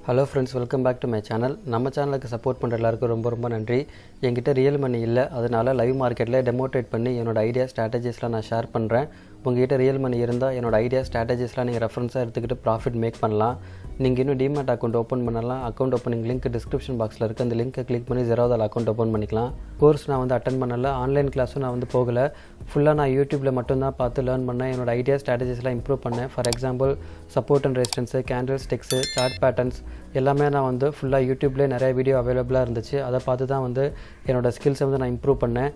Hello friends, welcome back to my channel. நம்ம சேனலுக்கு support பண்ணுற எல்லாருக்கும் ரொம்ப ரொம்ப நன்றி. என்கிட்ட ரியல் மணி இல்லை, அதனால் லைவ் மார்க்கெட்டில் டெமோ ட்ரேட் பண்ணி என்னோட ஐடியா ஸ்ட்ராட்டஜிஸ்லாம் நான் ஷேர் பண்ணுறேன். உங்கள்கிட்ட ரியல் மணி இருந்தால் என்னோட ஐடியா ஸ்ட்ராட்டஜிஸ்லாம் நீங்கள் ரெஃபரன்ஸாக எடுத்துக்கிட்டு ப்ராஃபிட் மேக் பண்ணலாம். நீங்கள் இன்னும் டிமேட் அக்கௌண்ட் ஓப்பன் பண்ணலாம். அக்கௌண்ட் ஓப்பனிங் லிங்க் டிஸ்கிரிப்ஷன் பாக்ஸில் இருக்குது. அந்த லிங்க்கை கிளிக் பண்ணி ஜெரோதால் அக்கௌண்ட் ஓப்பன் பண்ணிக்கலாம். கோர்ஸ் நான் வந்து அட்டன் பண்ணல, ஆன்லைன் கிளாஸும் நான் வந்து போகலை. ஃபுல்லாக நான் யூடியூப்பில் மட்டும்தான் பார்த்து லேர்ன் பண்ணேன். என்னோட ஐடியா ஸ்ட்ராட்டஜிஸ்லாம் இம்ப்ரூவ் பண்ணேன். For example support and resistance, candle sticks, chart patterns எல்லாமே நான் வந்து ஃபுல்லாக யூடியூப்லேயே நிறைய வீடியோ அவைலபிளாக இருந்துச்சு. அதை பார்த்து தான் வந்து என்னோடய ஸ்கில்ஸை வந்து நான் இம்ப்ரூவ் பண்ணேன்.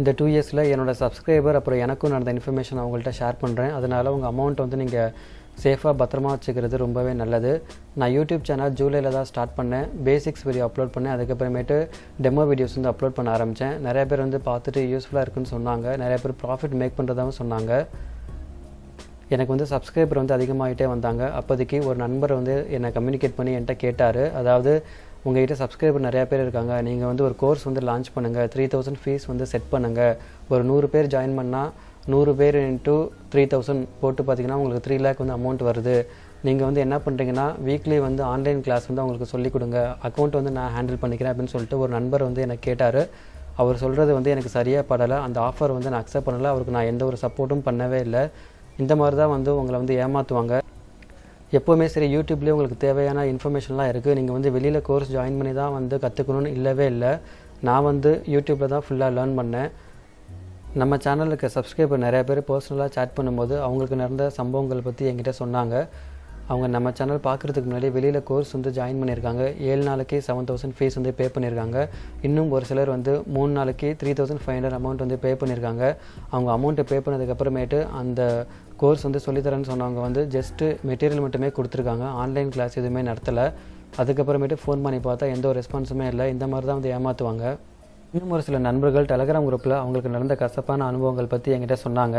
இந்த 2 இயர்ஸில் என்னோடய சப்ஸ்கிரைபர் அப்புறம் எனக்கும் நடந்த இன்ஃபர்மேஷன் அவங்கள்ட்ட ஷேர் பண்ணுறேன். அதனால் உங்கள் அமௌண்ட் வந்து நீங்கள் சேஃபாக பத்திரமா வச்சுக்கிறது ரொம்பவே நல்லது. நான் யூடியூப் சேனல் ஜூலையில் தான் ஸ்டார்ட் பண்ணேன். பேசிக்ஸ் வீடியோ அப்லோட் பண்ணேன். அதுக்கப்புறமேட்டு டெமோ வீடியோஸ் வந்து அப்லோட் பண்ண ஆரம்பித்தேன். நிறைய பேர் வந்து பார்த்துட்டு யூஸ்ஃபுல்லாக இருக்குன்னு சொன்னாங்க. நிறைய பேர் ப்ராஃபிட் மேக் பண்ணுறதாகவும் சொன்னாங்க. எனக்கு வந்து சப்ஸ்கிரைபர் வந்து அதிகமாகிட்டே வந்தாங்க. அப்போதைக்கு ஒரு நண்பர் வந்து என்னை கம்யூனிகேட் பண்ணி என்கிட்ட கேட்டார், அதாவது உங்கள்கிட்ட சப்ஸ்கிரைபர் நிறையா பேர் இருக்காங்க, நீங்கள் வந்து ஒரு கோர்ஸ் வந்து லான்ச் பண்ணுங்கள், 3000 ஃபீஸ் வந்து செட் பண்ணுங்கள், ஒரு 100 பேர் ஜாயின் பண்ணால் 100 பேர் இன்ட்டு 3000 போட்டு பார்த்தீங்கன்னா உங்களுக்கு 3 lakh வந்து அமௌண்ட் வருது. நீங்கள் வந்து என்ன பண்ணுறீங்கன்னா வீக்லி வந்து ஆன்லைன் கிளாஸ் வந்து அவங்களுக்கு சொல்லிக் கொடுங்க, அக்கௌண்ட் வந்து நான் ஹேண்டில் பண்ணிக்கிறேன் அப்படின்னு சொல்லிட்டு ஒரு நண்பர் வந்து எனக்கு கேட்டார். அவர் சொல்கிறது வந்து எனக்கு சரியாக படலை. அந்த ஆஃபர் வந்து நான் அக்செப்ட் பண்ணலை. அவருக்கு நான் எந்த ஒரு சப்போர்ட்டும் பண்ணவே இல்லை. இந்த மாதிரி தான் வந்து உங்களை வந்து ஏமாற்றுவாங்க. எப்போவுமே சரி, யூடியூப்லேயே உங்களுக்கு தேவையான இன்ஃபர்மேஷன்லாம் இருக்குது. நீங்கள் வந்து வெளியில் கோர்ஸ் ஜாயின் பண்ணி தான் வந்து கற்றுக்கணும்னு இல்லவே இல்லை. நான் வந்து யூடியூப்பில் தான் ஃபுல்லாக லேர்ன் பண்ணேன். நம்ம சேனலுக்கு சப்ஸ்கிரைபர் நிறைய பேர் பர்சனலாக சேட் பண்ணும்போது அவங்களுக்கு நடந்த சம்பவங்கள் பற்றி என்கிட்ட சொன்னாங்க. அவங்க நம்ம சேனல் பார்க்குறதுக்கு முன்னாடி வெளியில் கோர்ஸ் வந்து ஜாயின் பண்ணியிருக்காங்க. 7 நாளைக்கு 7000 ஃபீஸ் வந்து பே பண்ணியிருக்காங்க. இன்னும் ஒரு சிலர் வந்து 3 நாளைக்கு 3500 அமௌண்ட் வந்து பே பண்ணியிருக்காங்க. அவங்க அமௌண்ட்டை பே பண்ணதுக்கப்புறமேட்டு அந்த கோர்ஸ் வந்து சொல்லித்தரேன்னு சொன்னவங்க வந்து ஜஸ்ட்டு மெட்டீரியல் மட்டுமே கொடுத்துருக்காங்க. ஆன்லைன் கிளாஸ் எதுவுமே நடத்தலை. அதுக்கப்புறமேட்டு ஃபோன் பண்ணி பார்த்தா எந்த ஒரு ரெஸ்பான்ஸுமே இல்லை. இந்த மாதிரி தான் வந்து ஏமாற்றுவாங்க. இன்னும் ஒரு சில நண்பர்கள் டெலகிராம் குரூப்பில் அவங்களுக்கு நடந்த கசப்பான அனுபவங்கள் பற்றி என்கிட்ட சொன்னாங்க.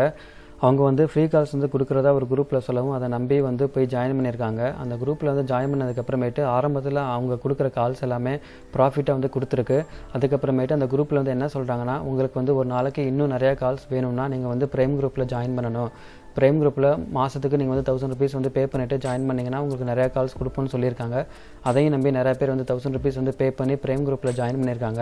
அவங்க வந்து ஃப்ரீ கால்ஸ் வந்து கொடுக்குறதா ஒரு குரூப்பில் சொல்லவும் அதை நம்பி வந்து போய் ஜாயின் பண்ணியிருக்காங்க. அந்த குரூப்பில் வந்து ஜாயின் பண்ணதுக்கப்புறமேட்டு ஆரம்பத்தில் அவங்க கொடுக்குற கால்ஸ் எல்லாமே ப்ராஃபிட்டாக வந்து கொடுத்துருக்கு. அதுக்கப்புறமேட்டு அந்த குரூப்பில் வந்து என்ன சொல்கிறாங்கன்னா, உங்களுக்கு வந்து ஒரு நாளைக்கு இன்னும் நிறையா கால்ஸ் வேணும்னா நீங்கள் வந்து ப்ரைம் குரூப்பில் ஜாயின் பண்ணணும். ப்ரைம் குரூப்பில் மாதத்துக்கு நீங்கள் வந்து 1000 rupees வந்து பே பண்ணிவிட்டு ஜாயின் பண்ணிங்கன்னா உங்களுக்கு நிறையா கால்ஸ் கொடுப்போன்னு சொல்லியிருக்காங்க. அதையும் நம்பி நிறையா பேர் வந்து 1000 rupees வந்து பே பண்ணி ப்ரைம் குரூப்பில் ஜாயின் பண்ணியிருக்காங்க.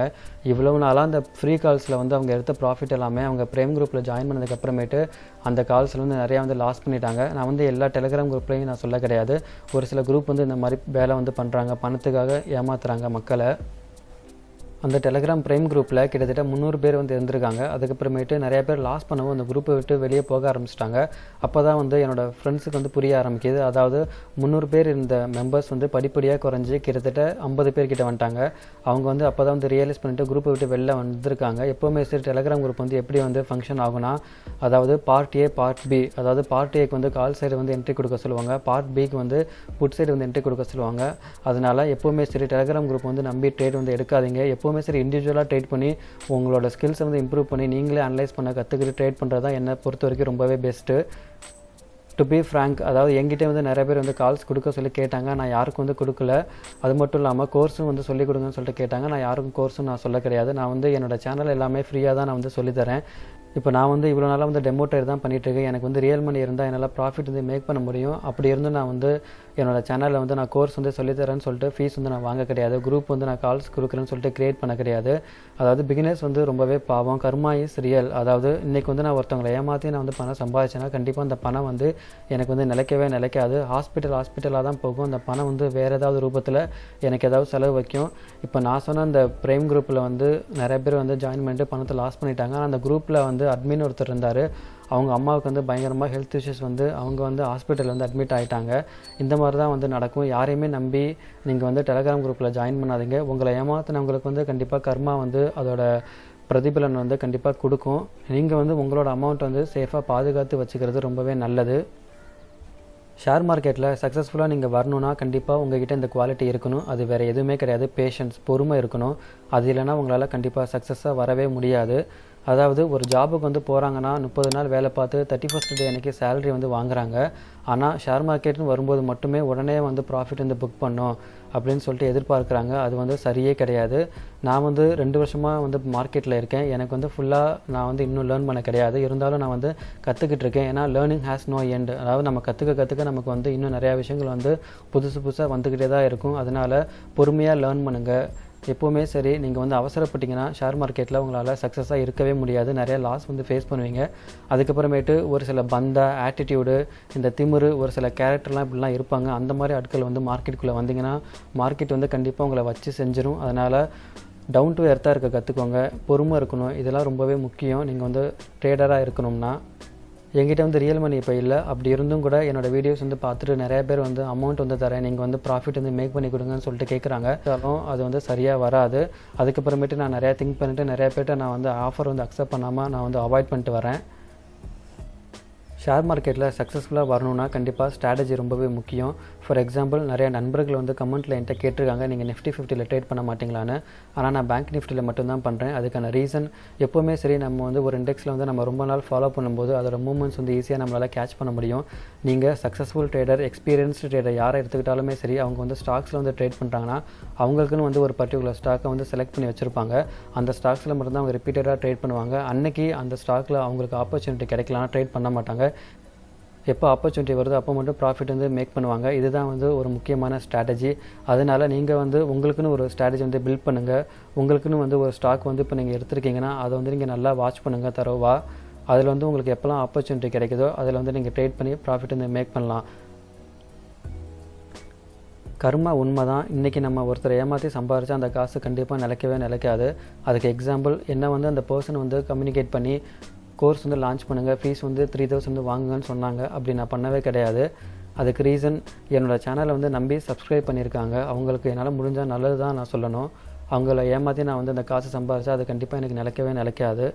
இவ்வளவு நாளாக அந்த ஃப்ரீ கால்ஸில் வந்து அவங்க எடுத்த ப்ராஃபிட் எல்லாமே அவங்க ப்ரைம் குரூப்பில் ஜாயின் பண்ணதுக்கப்புறமேட்டு அந்த கால்ஸில் வந்து நிறையா வந்து லாஸ் பண்ணிட்டாங்க. நான் வந்து எல்லா டெலிகிராம் குரூப்லையும் நான் சொல்ல கிடையாது. ஒரு சில குரூப் வந்து இந்த மாதிரி வேலை வந்து பண்ணுறாங்க, பணத்துக்காக ஏமாத்துறாங்க மக்களை. அந்த டெலிகிராம் ப்ரைம் குரூப்பில் கிட்டத்தட்ட 300 பேர் வந்து இருந்திருக்காங்க. அதுக்கப்புறமேட்டு நிறைய பேர் லாஸ் பண்ணவும் அந்த குரூப்பை விட்டு வெளியே போக ஆரம்பிச்சிட்டாங்க. அப்போ தான் வந்து என்னோடய ஃப்ரெண்ட்ஸுக்கு வந்து புரிய ஆரம்பிக்குது. அதாவது 300 பேர் இருந்த மெம்பர்ஸ் வந்து படிப்படியாக குறைஞ்சி கிட்டத்தட்ட 50 பேர் கிட்ட வந்துட்டாங்க. அவங்க வந்து அப்போ தான் வந்து ரியலைஸ் பண்ணிட்டு குரூப்பை விட்டு வெளில வந்திருக்காங்க. எப்போவுமே சரி, டெலிகிராம் குரூப் வந்து எப்படி வந்து ஃபங்க்ஷன் ஆகுனா, அதாவது பார்ட் ஏ பார்ட் பி, அதாவது பார்ட் ஏக்கு வந்து கால் சைடு வந்து என்ட்ரி கொடுக்க சொல்லுவாங்க, பார்ட் பிக்கு வந்து புட் சைடு வந்து என்ட்ரி கொடுக்க சொல்லுவாங்க. அதனால் எப்போவுமே சரி டெலிகிராம் குரூப் வந்து நம்பி ட்ரேட் வந்து எடுக்காதீங்க. எப்போவுமே சரி இண்டிவிஜுவலாக ட்ரேட் பண்ணி உங்களோட ஸ்கில்ஸை வந்து இம்ப்ரூவ் பண்ணி நீங்களே அனலைஸ் பண்ண கற்றுக்கிட்டு ட்ரேட் பண்ணுறது தான் என்னை பொறுத்த வரைக்கும் ரொம்பவே பெஸ்ட்டு. டு பி ஃப்ராங்க், அதாவது என்கிட்ட வந்து நிறைய பேர் வந்து கால்ஸ் கொடுக்க சொல்லி கேட்டாங்க. நான் யாருக்கும் வந்து கொடுக்கல. அது மட்டும் இல்லாமல் கோர்ஸும் வந்து சொல்லிக் கொடுங்கன்னு சொல்லிட்டு கேட்டாங்க. நான் யாருக்கும் கோர்ஸும் நான் சொல்ல கிடையாது. நான் வந்து என்னோடய சேனல் எல்லாமே ஃப்ரீயாக தான் நான் வந்து சொல்லித்தரேன். இப்போ நான் வந்து இவ்வளோ நாளாக வந்து டெமோ ட்ரேட் தான் பண்ணிகிட்ருக்கேன். எனக்கு வந்து ரியல் மணி இருந்தால் என்னால் ப்ராஃபிட் வந்து மேக் பண்ண முடியும். அப்படி இருந்து நான் வந்து என்னோடய சேனலில் வந்து நான் கோர்ஸ் வந்து சொல்லித்தரேன்னு சொல்லிட்டு ஃபீஸ் வந்து நான் வாங்க கிடையாது. குரூப் வந்து நான் கால்ஸ் கொடுக்குறேன்னு சொல்லிட்டு க்ரியேட் பண்ண கிடையாது. அதாவது பிகினர்ஸ் வந்து ரொம்பவே பாவம். கர்மா இஸ் ரியல். அதாவது இன்றைக்கி வந்து நான் ஒருத்தவங்களை ஏமாற்றி நான் வந்து பணம் சம்பாதிச்சேன்னா கண்டிப்பாக அந்த பணம் வந்து எனக்கு வந்து நிலைக்காது. ஹாஸ்பிட்டலாக தான் போகும். அந்த பணம் வந்து வேறு ஏதாவது ரூபத்தில் எனக்கு ஏதாவது செலவு வைக்கும். இப்போ நான் சொன்ன அந்த ப்ரைம் குரூப்பில் வந்து நிறைய பேர் வந்து ஜாயின் பண்ணிட்டு பணத்தை லாஸ் பண்ணிட்டாங்க. ஆனால் அந்த குரூப்பில் வந்து அட்மின் ஒருத்தர் இருந்தார். அவங்க அம்மாவுக்கு வந்து பயங்கரமாக ஹெல்த் இஷ்யூஸ் வந்து அவங்க வந்து ஹாஸ்பிட்டலில் வந்து அட்மிட் ஆகிட்டாங்க. இந்த மாதிரி தான் வந்து நடக்கும். யாரையுமே நம்பி நீங்கள் வந்து டெலிகிராம் குரூப்பில் ஜாயின் பண்ணாதீங்க. உங்களை ஏமாத்தினவங்களுக்கு வந்து கண்டிப்பாக கர்மா வந்து அதோட பிரதிபலன் வந்து கண்டிப்பாக கொடுக்கும். நீங்கள் வந்து உங்களோட அமௌண்ட் வந்து சேஃபாக பாதுகாத்து வச்சுக்கிறது ரொம்பவே நல்லது. ஷேர் மார்க்கெட்டில் சக்ஸஸ்ஃபுல்லாக நீங்கள் வரணுன்னா கண்டிப்பாக உங்கள்கிட்ட இந்த குவாலிட்டி இருக்கணும். அது வேறு எதுவுமே கிடையாது. பேஷன்ஸ், பொறுமை இருக்கணும். அது இல்லைனா உங்களால் கண்டிப்பாக சக்ஸஸாக வரவே முடியாது. அதாவது ஒரு ஜாபுக்கு வந்து போகிறாங்கன்னா 30 நாள் வேலை பார்த்து 31st டே அன்றைக்கி சேலரி வந்து வாங்குறாங்க. ஆனால் ஷேர் மார்க்கெட்னு வரும்போது மட்டுமே உடனே வந்து ப்ராஃபிட் வந்து புக் பண்ணோம் அப்படின்னு சொல்லிட்டு எதிர்பார்க்குறாங்க. அது வந்து சரியே கிடையாது. நான் வந்து 2 வருஷமாக வந்து மார்க்கெட்டில் இருக்கேன். எனக்கு வந்து ஃபுல்லாக நான் வந்து இன்னும் லேர்ன் பண்ண கிடையாது. இருந்தாலும் நான் வந்து கற்றுக்கிட்டு இருக்கேன். ஏன்னா லேர்னிங் ஹேஸ் நோ எண்ட். அதாவது நம்ம கற்றுக்க நமக்கு வந்து இன்னும் நிறையா விஷயங்கள் வந்து புதுசாக வந்துக்கிட்டே தான் இருக்கும். அதனால் பொறுமையாக லேர்ன் பண்ணுங்கள். எப்போவுமே சரி, நீங்கள் வந்து அவசரப்பட்டீங்கன்னா ஷேர் மார்க்கெட்டில் உங்களால் சக்ஸஸாக இருக்கவே முடியாது. நிறைய லாஸ் வந்து ஃபேஸ் பண்ணுவீங்க. அதுக்கப்புறமேட்டு ஒரு சில ஆட்டிடியூடு, இந்த திமிரு, ஒரு சில கேரக்டர்லாம் இப்படிலாம் இருப்பாங்க. அந்த மாதிரி ஆட்கள் வந்து மார்க்கெட்டுக்குள்ளே வந்தீங்கன்னா மார்க்கெட் வந்து கண்டிப்பாக உங்களை வச்சு செஞ்சிடும். அதனால் டவுன் டு எர்த்தாக இருக்க கற்றுக்கோங்க. பொறுமை இருக்கணும். இதெல்லாம் ரொம்பவே முக்கியம் நீங்கள் வந்து ட்ரேடராக இருக்கணும்னா. என்கிட்ட வந்து ரியல் மணி இப்போ இல்லை. அப்படி இருந்தும் கூட என்னோடய வீடியோஸ் வந்து பார்த்துட்டு நிறைய பேர் வந்து அமௌண்ட் வந்து தரேன், நீங்கள் வந்து ப்ராஃபிட் வந்து மேக் பண்ணி கொடுங்கன்னு சொல்லிட்டு கேட்குறாங்க. அது வந்து சரியாக வராது. அதுக்கப்புறமேட்டு நான் நிறையா திங்க் பண்ணிவிட்டு நிறைய பேர்ட்ட நான் வந்து ஆஃபர் வந்து அக்செப்ட் பண்ணாமல் நான் வந்து அவாய்ட் பண்ணிட்டு வரேன். ஷேர் மார்க்கெட்டில் சக்ஸஸ்ஃபுல்லாக வரணும்னா கண்டிப்பாக ஸ்ட்ராட்டஜி ரொம்பவே முக்கியம். ஃபார் எக்ஸாம்பிள், நிறைய நண்பர்கள் வந்து கமெண்ட்டில் என்கிட்ட கேட்டிருக்காங்க, நீங்கள் நிஃப்டி 50ல் ட்ரேட் பண்ண மாட்டிங்களான்னு. ஆனால் நான் பேங்க் நிஃப்டியில் மட்டும்தான் பண்ணுறேன். அதுக்கான ரீசன், எப்போவுமே சரி நம்ம வந்து ஒரு இண்டெக்ஸில் வந்து நம்ம ரொம்ப நாள் ஃபாலோ பண்ணும்போது அதோட மூவ்மெண்ட்ஸ் வந்து ஈஸியாக நம்மளால் கேட்ச் பண்ண முடியும். நீங்கள் சக்ஸஸ்ஃபுல் ட்ரேடர், எக்ஸ்பீரியன்ஸ்டு ட்ரேடர் யாரை எடுத்துக்கிட்டாலுமே சரி, அவங்க வந்து ஸ்டாக்ஸில் வந்து ட்ரேட் பண்ணுறாங்கன்னா அவங்களுக்குன்னு வந்து ஒரு பர்டிகுலர் ஸ்டாக்கை வந்து செலக்ட் பண்ணி வச்சுருப்பாங்க. அந்த ஸ்டாக்ஸில் மட்டும்தான் அவங்க ரிப்பீட்டடாக ட்ரேட் பண்ணுவாங்க. அன்றைக்கி அந்த ஸ்டாக்கில் அவங்களுக்கு ஆப்பர்ச்சுனிட்டி கிடைக்கலனா ட்ரேட் பண்ண மாட்டாங்க. எப்போ ஆப்பர்ச்சுனிட்டி வருதோ அப்போ மட்டும் ப்ராஃபிட் வந்து மேக் பண்ணுவாங்க. இதுதான் வந்து ஒரு முக்கியமான ஸ்ட்ராட்டஜி. அதனால் நீங்கள் வந்து உங்களுக்குன்னு ஒரு ஸ்ட்ராட்டஜி வந்து பில்ட் பண்ணுங்கள். உங்களுக்குன்னு வந்து ஒரு ஸ்டாக் வந்து இப்போ நீங்கள் எடுத்துருக்கீங்கன்னா அதை வந்து நீங்கள் நல்லா வாட்ச் பண்ணுங்கள் தரோவா. அதில் வந்து உங்களுக்கு எப்போல்லாம் ஆப்பர்ச்சுனிட்டி கிடைக்குதோ அதில் வந்து நீங்கள் ட்ரேட் பண்ணி ப்ராஃபிட் வந்து மேக் பண்ணலாம். கர்மா உண்மை தான். இன்றைக்கி நம்ம ஒருத்தர் ஏமாற்றி சம்பாரித்தா அந்த காசு கண்டிப்பாக நிலைக்காது. அதுக்கு எக்ஸாம்பிள் என்ன வந்து அந்த பர்சன் வந்து கம்யூனிகேட் பண்ணி கோர்ஸ் வந்து லான்ச் பண்ணுங்கள், ஃபீஸ் வந்து 3000 வந்து வாங்குங்கன்னு சொன்னாங்க. அப்படி நான் பண்ணவே கிடையாது. அதுக்கு ரீசன், என்னோடய சேனலை வந்து நம்பி சப்ஸ்கிரைப் பண்ணியிருக்காங்க. அவங்களுக்கு என்னால் முடிஞ்சால் நல்லது தான் நான் சொல்லணும். அவங்கள ஏமாற்றி நான் வந்து அந்த காசு சம்பாரித்தா அது கண்டிப்பாக எனக்கு நிலைக்காது.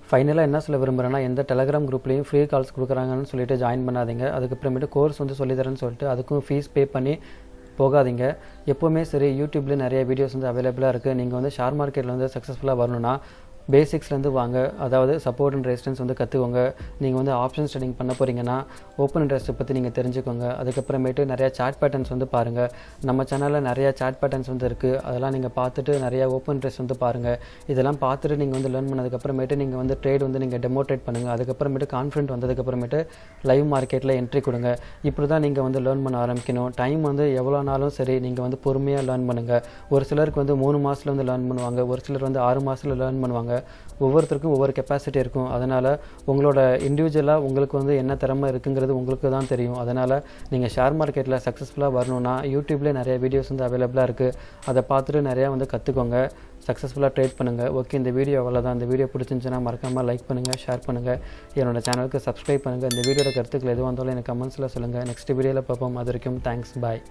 ஃபைனலாக என்ன சொல்ல விரும்புகிறேன்னா, எந்த டெலகிராம் குரூப்லேயும் ஃப்ரீ கால்ஸ் கொடுக்குறாங்கன்னு சொல்லிட்டு ஜாயின் பண்ணாதீங்க. அதுக்கப்புறமேட்டு கோர்ஸ் வந்து சொல்லித்தரேன்னு சொல்லிட்டு அதுக்கும் ஃபீஸ் பே பண்ணி போகாதீங்க. எப்போவுமே சரி, யூடியூப்லேயும் நிறைய வீடியோஸ் வந்து அவைலபிளாக இருக்குது. நீங்கள் வந்து ஷேர் மார்க்கெட்டில் வந்து சக்ஸஸ்ஃபுல்லாக வரணும்னா பேசிக்ஸ்லேருந்து வாங்க. அதாவது சப்போர்ட் அண்ட் ரெசிஸ்டன்ஸ் வந்து கற்றுக்கோங்க. நீங்கள் வந்து ஆப்ஷன் ட்ரேடிங் பண்ண போகிறீங்கன்னா ஓப்பன் இன்ட்ரெஸ்ட்டை பற்றி நீங்கள் தெரிஞ்சுக்கோங்க. அதுக்கப்புறமேட்டு நிறையா சார்ட் பேட்டர்ன்ஸ் வந்து பாருங்கள். நம்ம சேனலில் நிறையா சார்ட் பேட்டர்ன்ஸ் வந்து இருக்குது. அதெல்லாம் நீங்கள் பார்த்துட்டு நிறையா ஓப்பன் இன்ட்ரெஸ்ட் வந்து பாருங்கள். இதெல்லாம் பார்த்துட்டு நீங்கள் வந்து லேர்ன் பண்ணதுக்கப்புறமேட்டு நீங்கள் வந்து ட்ரேட் வந்து நீங்கள் டெமோ ட்ரேட் பண்ணுங்கள். அதுக்கப்புறமேட்டு கான்ஃபிடென்ட் வந்ததுக்கப்புறமேட்டு லைவ் மார்க்கெட்டில் என்ட்ரி கொடுங்க. இப்படி தான் நீங்கள் வந்து லேர்ன் பண்ண ஆரம்பிக்கணும். டைம் வந்து எவ்வளோ நாளும் சரி, நீங்கள் வந்து பொறுமையாக லேர்ன் பண்ணுங்கள். ஒரு சிலருக்கு வந்து 3 மாதத்தில் வந்து லேர்ன் பண்ணுவாங்க, ஒரு சிலர் வந்து 6 மாதத்தில் லேர்ன் பண்ணுவாங்க. ஒவ்வொருத்தருக்கும் ஒவ்வொரு கெப்பாசிட்டி இருக்கும். அதனால் உங்களோட இண்டிவிஜுவலாக உங்களுக்கு வந்து என்ன திறமை இருக்குங்கிறது உங்களுக்கு தான் தெரியும். அதனால் நீங்கள் ஷேர் மார்க்கெட்டில் சக்ஸஸ்ஃபுல்லாக வரணும்னா யூடியூப்லேயே நிறைய வீடியோஸ் வந்து அவைலபிளாக இருக்குது. அதை பார்த்துட்டு நிறையா வந்து கற்றுக்கோங்க. சக்ஸஸ்ஃபுல்லாக ட்ரேட் பண்ணுங்கள். ஓகே, இந்த வீடியோ அவ்வளோதான். இந்த வீடியோ பிடிச்சிருந்துச்சுன்னா மறக்காமல் லைக் பண்ணுங்கள், ஷேர் பண்ணுங்கள், என்னோடய சேனலுக்கு சப்ஸ்கிரைப் பண்ணுங்கள். இந்த வீடியோட கருத்துக்கள் எதுவாக இருந்தாலும் எனக்கு கமெண்ட்ஸில் சொல்லுங்கள். நெக்ஸ்ட் வீடியோவில் பார்ப்போம். அது வரைக்கும் தேங்க்ஸ், பாய்.